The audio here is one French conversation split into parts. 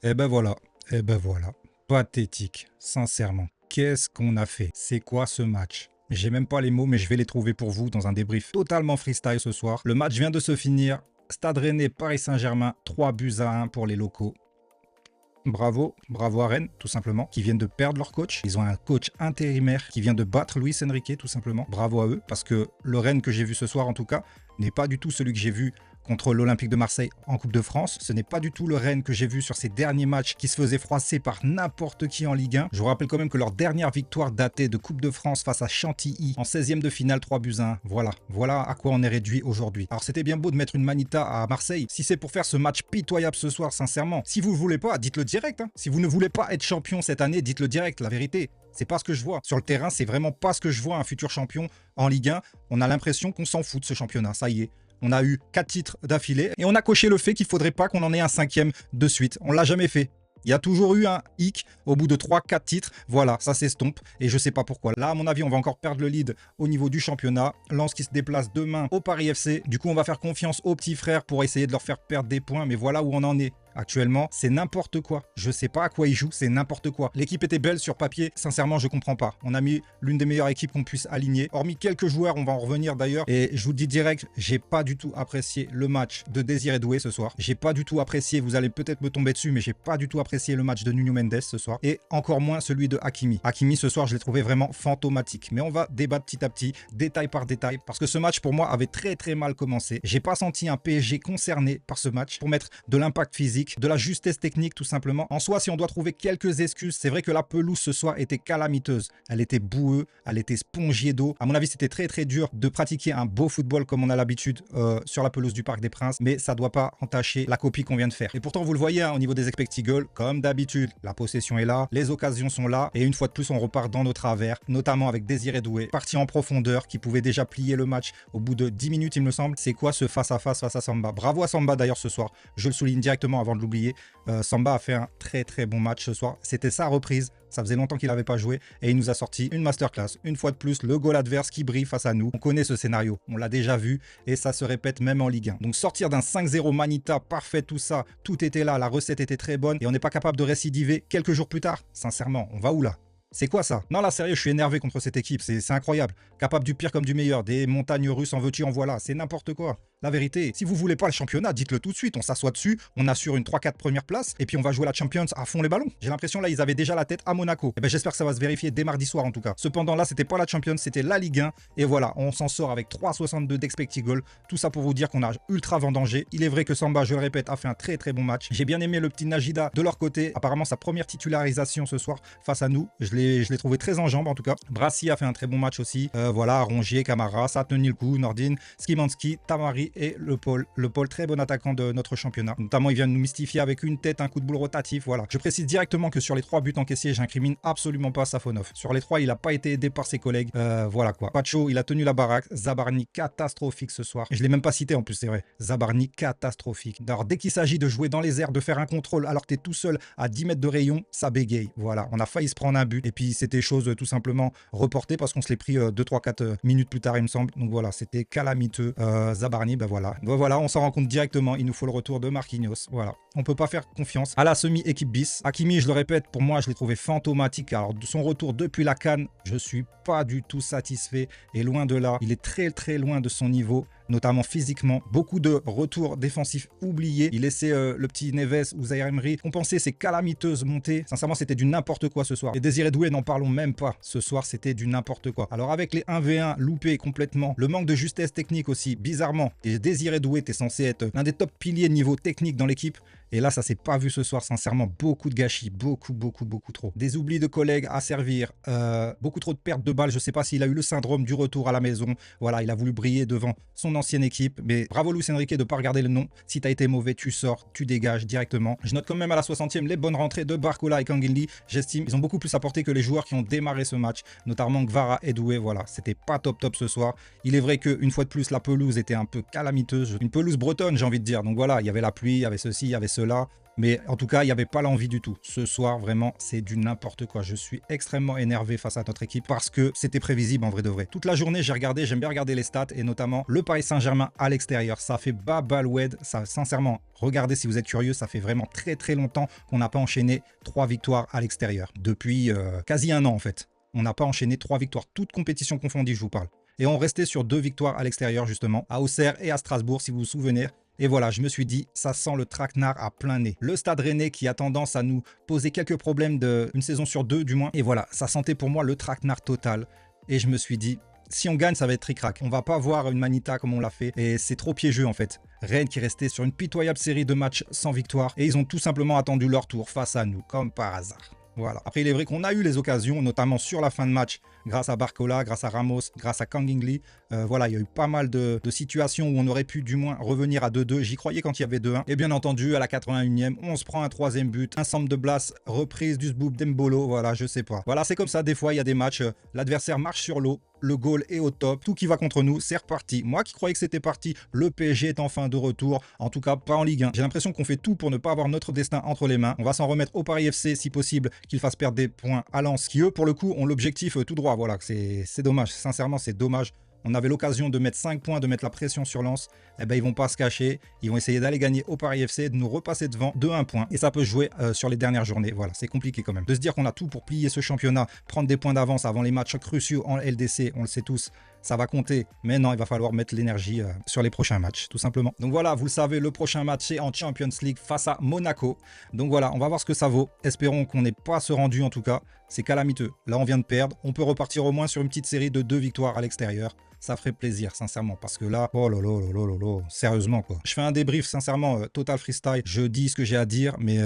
Et ben voilà, et ben voilà. Pathétique, sincèrement. Qu'est-ce qu'on a fait? C'est quoi ce match? J'ai même pas les mots, mais je vais les trouver pour vous dans un débrief totalement freestyle ce soir. Le match vient de se finir. Stade Rennais, Paris Saint-Germain, 3-1 pour les locaux. Bravo, bravo à Rennes, tout simplement, qui viennent de perdre leur coach. Ils ont un coach intérimaire qui vient de battre Luis Enrique, tout simplement. Bravo à eux, parce que le Rennes que j'ai vu ce soir, en tout cas, n'est pas du tout celui que j'ai vu contre l'Olympique de Marseille en Coupe de France. Ce n'est pas du tout le Rennes que j'ai vu sur ces derniers matchs qui se faisait froisser par n'importe qui en Ligue 1. Je vous rappelle quand même que leur dernière victoire datait de Coupe de France face à Chantilly en 16e de finale 3-1. Voilà à quoi on est réduit aujourd'hui. Alors c'était bien beau de mettre une manita à Marseille. Si c'est pour faire ce match pitoyable ce soir, sincèrement, si vous ne voulez pas, dites-le direct. Si vous ne voulez pas être champion cette année, dites-le direct, la vérité. C'est pas ce que je vois. Sur le terrain, c'est vraiment pas ce que je vois, un futur champion en Ligue 1. On a l'impression qu'on s'en fout de ce championnat, ça y est. On a eu 4 titres d'affilée et on a coché le fait qu'il ne faudrait pas qu'on en ait un 5e de suite. On ne l'a jamais fait. Il y a toujours eu un hic au bout de 3-4 titres. Voilà, ça s'estompe et je ne sais pas pourquoi. Là, à mon avis, on va encore perdre le lead au niveau du championnat. Lens qui se déplace demain au Paris FC. Du coup, on va faire confiance aux petits frères pour essayer de leur faire perdre des points. Mais voilà où on en est. Actuellement, c'est n'importe quoi. Je sais pas à quoi ils jouent, c'est n'importe quoi. L'équipe était belle sur papier, sincèrement, je comprends pas. On a mis l'une des meilleures équipes qu'on puisse aligner. Hormis quelques joueurs, on va en revenir d'ailleurs. Et je vous dis direct, j'ai pas du tout apprécié le match de Désiré Doué ce soir. J'ai pas du tout apprécié, vous allez peut-être me tomber dessus, mais j'ai pas du tout apprécié le match de Nuno Mendes ce soir. Et encore moins celui de Hakimi. Hakimi, ce soir, je l'ai trouvé vraiment fantomatique. Mais on va débattre petit à petit, détail par détail, parce que ce match, pour moi, avait très mal commencé. J'ai pas senti un PSG concerné par ce match pour mettre de l'impact physique, de la justesse technique tout simplement. En soi, si on doit trouver quelques excuses, c'est vrai que la pelouse ce soir était calamiteuse. Elle était boueuse, elle était spongiée d'eau. À mon avis, c'était très dur de pratiquer un beau football comme on a l'habitude sur la pelouse du Parc des Princes, mais ça ne doit pas entacher la copie qu'on vient de faire. Et pourtant, vous le voyez, au niveau des expected goals, comme d'habitude, la possession est là, les occasions sont là, et une fois de plus, on repart dans nos travers, notamment avec Désiré Doué, parti en profondeur, qui pouvait déjà plier le match au bout de 10 minutes, il me semble. C'est quoi ce face-à-face face à Samba? Bravo à Samba d'ailleurs ce soir, je le souligne directement avant de l'oublier. Samba a fait un très bon match ce soir. C'était sa reprise. Ça faisait longtemps qu'il n'avait pas joué et il nous a sorti une masterclass. Une fois de plus, le goal adverse qui brille face à nous. On connaît ce scénario, on l'a déjà vu et ça se répète même en Ligue 1. Donc sortir d'un 5-0 Manita, parfait tout ça, tout était là, la recette était très bonne et on n'est pas capable de récidiver quelques jours plus tard. Sincèrement, on va où là? C'est quoi ça? Non là sérieux, je suis énervé contre cette équipe, c'est incroyable. Capable du pire comme du meilleur, des montagnes russes en veux-tu en voilà, c'est n'importe quoi. La vérité, si vous voulez pas le championnat, dites-le tout de suite, on s'assoit dessus, on assure une 3-4 premières places et puis on va jouer la Champions à fond les ballons. J'ai l'impression là ils avaient déjà la tête à Monaco. Et ben j'espère que ça va se vérifier dès mardi soir en tout cas. Cependant là c'était pas la Champions, c'était la Ligue 1 et voilà, on s'en sort avec 3,62 d'expected goal. Tout ça pour vous dire qu'on a ultra vendangé. Il est vrai que Samba, je le répète, a fait un très bon match. J'ai bien aimé le petit Najida de leur côté. Apparemment sa première titularisation ce soir face à nous. Je l'ai trouvé très en jambes en tout cas. Brassi a fait un très bon match aussi. Voilà, Rongier, Camara, ça a tenu le coup, Nordin, Skimanski, Tamari et Le Paul, très bon attaquant de notre championnat. Notamment, il vient de nous mystifier avec une tête, un coup de boule rotatif, voilà. Je précise directement que sur les 3 buts encaissés, j'incrimine absolument pas Safonov. Sur les 3, il n'a pas été aidé par ses collègues. Voilà quoi. Pacho, il a tenu la baraque. Zabarni, catastrophique ce soir. Je ne l'ai même pas cité en plus, c'est vrai. Zabarni, catastrophique. Alors, dès qu'il s'agit de jouer dans les airs, de faire un contrôle alors que tu es tout seul à 10 mètres de rayon, ça bégaye. Voilà, on a failli se prendre un but. Et puis, c'était chose tout simplement reportée parce qu'on se l'est pris 2-3-4 minutes plus tard, il me semble. Donc voilà, c'était calamiteux. Zabarni, ben voilà. Voilà, on s'en rend compte directement, il nous faut le retour de Marquinhos. Voilà, on peut pas faire confiance à la semi-équipe bis. Hakimi, je le répète, pour moi, je l'ai trouvé fantomatique. Alors, de son retour depuis la CAN, je suis pas du tout satisfait. Et loin de là, il est très loin de son niveau, notamment physiquement. Beaucoup de retours défensifs oubliés. Il laissait le petit Neves ou Zaïre Emery compenser ses calamiteuses montées. Sincèrement, c'était du n'importe quoi ce soir. Et Désiré Doué, n'en parlons même pas. Ce soir, c'était du n'importe quoi. Alors, avec les 1v1 loupés complètement, le manque de justesse technique aussi, bizarrement, et Désiré Doué était censé être l'un des top piliers niveau technique dans l'équipe. Et là, ça s'est pas vu ce soir, sincèrement. Beaucoup de gâchis, beaucoup trop. Des oublis de collègues à servir, beaucoup trop de pertes de balles. Je sais pas s'il a eu le syndrome du retour à la maison. Voilà, il a voulu briller devant son ancienne équipe. Mais bravo Luis Enrique de pas regarder le nom. Si tu as été mauvais, tu sors, tu dégages directement. Je note quand même à la 60e les bonnes rentrées de Barcola et Kangindi. J'estime ils ont beaucoup plus apporté que les joueurs qui ont démarré ce match, notamment Gvara et Doué. Voilà, c'était pas top ce soir. Il est vrai qu'une fois de plus, la pelouse était un peu calamiteuse. Une pelouse bretonne, j'ai envie de dire. Donc voilà, il y avait la pluie, il y avait ceci, il y avait cela. Mais en tout cas, il n'y avait pas l'envie du tout. Ce soir, vraiment, c'est du n'importe quoi. Je suis extrêmement énervé face à notre équipe parce que c'était prévisible en vrai de vrai. Toute la journée, j'ai regardé, j'aime bien regarder les stats et notamment le Paris Saint-Germain à l'extérieur. Ça fait babaloued. Ça, sincèrement, regardez si vous êtes curieux, ça fait vraiment très longtemps qu'on n'a pas enchaîné 3 victoires à l'extérieur. Depuis quasi un an en fait. On n'a pas enchaîné 3 victoires, toutes compétitions confondues, je vous parle. Et on restait sur 2 victoires à l'extérieur justement, à Auxerre et à Strasbourg si vous vous souvenez. Et voilà, je me suis dit, ça sent le traquenard à plein nez. Le Stade Rennais qui a tendance à nous poser quelques problèmes une saison sur 2 du moins. Et voilà, ça sentait pour moi le traquenard total. Et je me suis dit, si on gagne, ça va être tric-rac. On va pas voir une manita comme on l'a fait. Et c'est trop piégeux en fait. Rennes qui restait sur une pitoyable série de matchs sans victoire. Et ils ont tout simplement attendu leur tour face à nous, comme par hasard. Voilà. Après, il est vrai qu'on a eu les occasions, notamment sur la fin de match, grâce à Barcola, grâce à Ramos, grâce à Kang In Lee. Voilà, il y a eu pas mal de situations où on aurait pu du moins revenir à 2-2. J'y croyais quand il y avait 2-1. Et bien entendu, à la 81e, on se prend un 3e but. Un centre de Blas, reprise du Zboub Dembolo. Voilà, je sais pas. Voilà, c'est comme ça. Des fois, il y a des matchs, l'adversaire marche sur l'eau. Le goal est au top, tout qui va contre nous, c'est reparti. Moi qui croyais que c'était parti, le PSG est enfin de retour, en tout cas pas en Ligue 1. J'ai l'impression qu'on fait tout pour ne pas avoir notre destin entre les mains. On va s'en remettre au Paris FC si possible, qu'il fasse perdre des points à Lens, qui eux pour le coup ont l'objectif tout droit. Voilà, c'est dommage, sincèrement c'est dommage. On avait l'occasion de mettre 5 points, de mettre la pression sur Lens. Eh ben, ils vont pas se cacher. Ils vont essayer d'aller gagner au Paris FC, de nous repasser devant de 1 point. Et ça peut jouer sur les dernières journées. Voilà, c'est compliqué quand même. De se dire qu'on a tout pour plier ce championnat, prendre des points d'avance avant les matchs cruciaux en LDC, on le sait tous. Ça va compter, mais non, il va falloir mettre l'énergie sur les prochains matchs, tout simplement. Donc voilà, vous le savez, le prochain match c'est en Champions League face à Monaco. Donc voilà, on va voir ce que ça vaut. Espérons qu'on n'ait pas ce rendu en tout cas. C'est calamiteux. Là, on vient de perdre. On peut repartir au moins sur une petite série de 2 victoires à l'extérieur. Ça ferait plaisir, sincèrement, parce que là, oh là là là là là, sérieusement quoi. Je fais un débrief, sincèrement, total freestyle. Je dis ce que j'ai à dire, mais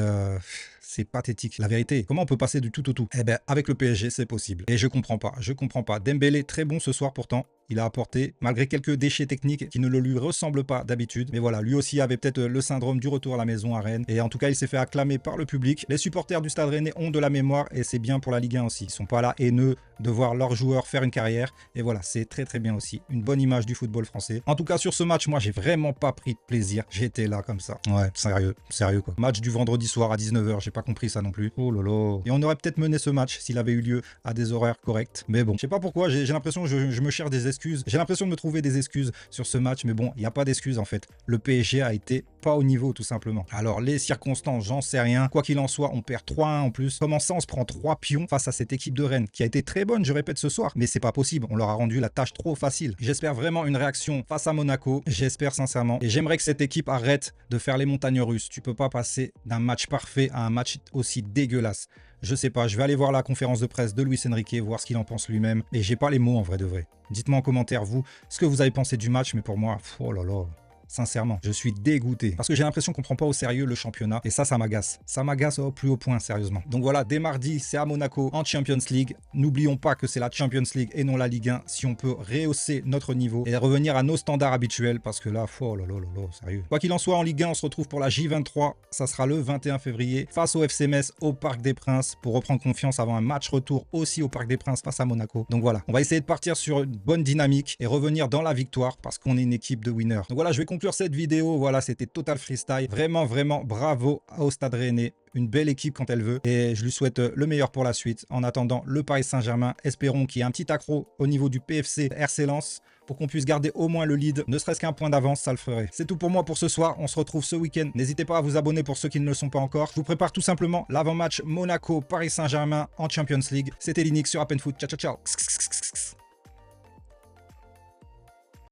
c'est pathétique. La vérité, comment on peut passer du tout au tout? Eh ben, avec le PSG, c'est possible. Et je comprends pas, je comprends pas. Dembélé, très bon ce soir pourtant. Il a apporté, malgré quelques déchets techniques qui ne le lui ressemblent pas d'habitude. Mais voilà, lui aussi avait peut-être le syndrome du retour à la maison à Rennes. Et en tout cas, il s'est fait acclamer par le public. Les supporters du Stade Rennais ont de la mémoire et c'est bien pour la Ligue 1 aussi. Ils sont pas là haineux de voir leurs joueurs faire une carrière. Et voilà, c'est très bien aussi. Une bonne image du football français. En tout cas, sur ce match, moi, j'ai vraiment pas pris de plaisir. J'étais là comme ça. Ouais, sérieux quoi. Match du vendredi soir à 19h, j'ai pas compris ça non plus. Oh là là. Et on aurait peut-être mené ce match s'il avait eu lieu à des horaires corrects. Mais bon, je sais pas pourquoi, j'ai l'impression que je me cherche des excuses. J'ai l'impression de me trouver des excuses sur ce match, mais bon, il n'y a pas d'excuses en fait. Le PSG a été pas au niveau tout simplement. Alors les circonstances, j'en sais rien. Quoi qu'il en soit, on perd 3-1 en plus. Comment ça, on se prend 3 pions face à cette équipe de Rennes qui a été très bonne, je répète ce soir, mais c'est pas possible. On leur a rendu la tâche trop facile. J'espère vraiment une réaction face à Monaco. J'espère sincèrement. Et j'aimerais que cette équipe arrête de faire les montagnes russes. Tu peux pas passer d'un match parfait à un match aussi dégueulasse. Je sais pas, je vais aller voir la conférence de presse de Luis Enrique, voir ce qu'il en pense lui-même. Et j'ai pas les mots en vrai de vrai. Dites-moi en commentaire, vous, ce que vous avez pensé du match, mais pour moi, oh là là. Sincèrement, je suis dégoûté. Parce que j'ai l'impression qu'on prend pas au sérieux le championnat. Et ça m'agace. Ça m'agace au plus haut point, sérieusement. Donc voilà, dès mardi, c'est à Monaco en Champions League. N'oublions pas que c'est la Champions League et non la Ligue 1. Si on peut rehausser notre niveau et revenir à nos standards habituels. Parce que là, oh là là là là, sérieux. Quoi qu'il en soit, en Ligue 1, on se retrouve pour la J23. Ça sera le 21 février face au FC Metz au Parc des Princes pour reprendre confiance avant un match retour aussi au Parc des Princes face à Monaco. Donc voilà, on va essayer de partir sur une bonne dynamique et revenir dans la victoire parce qu'on est une équipe de winners. Donc voilà, je vais conclure cette vidéo. Voilà, c'était total freestyle. Vraiment bravo au Stade Rennais. Une belle équipe quand elle veut. Et je lui souhaite le meilleur pour la suite. En attendant, le Paris Saint-Germain, espérons qu'il y ait un petit accro au niveau du PFC RC Lens pour qu'on puisse garder au moins le lead. Ne serait-ce qu'un point d'avance, ça le ferait. C'est tout pour moi pour ce soir. On se retrouve ce week-end. N'hésitez pas à vous abonner pour ceux qui ne le sont pas encore. Je vous prépare tout simplement l'avant-match Monaco-Paris Saint-Germain en Champions League. C'était Linux sur Appenfoot. Ciao, ciao, ciao.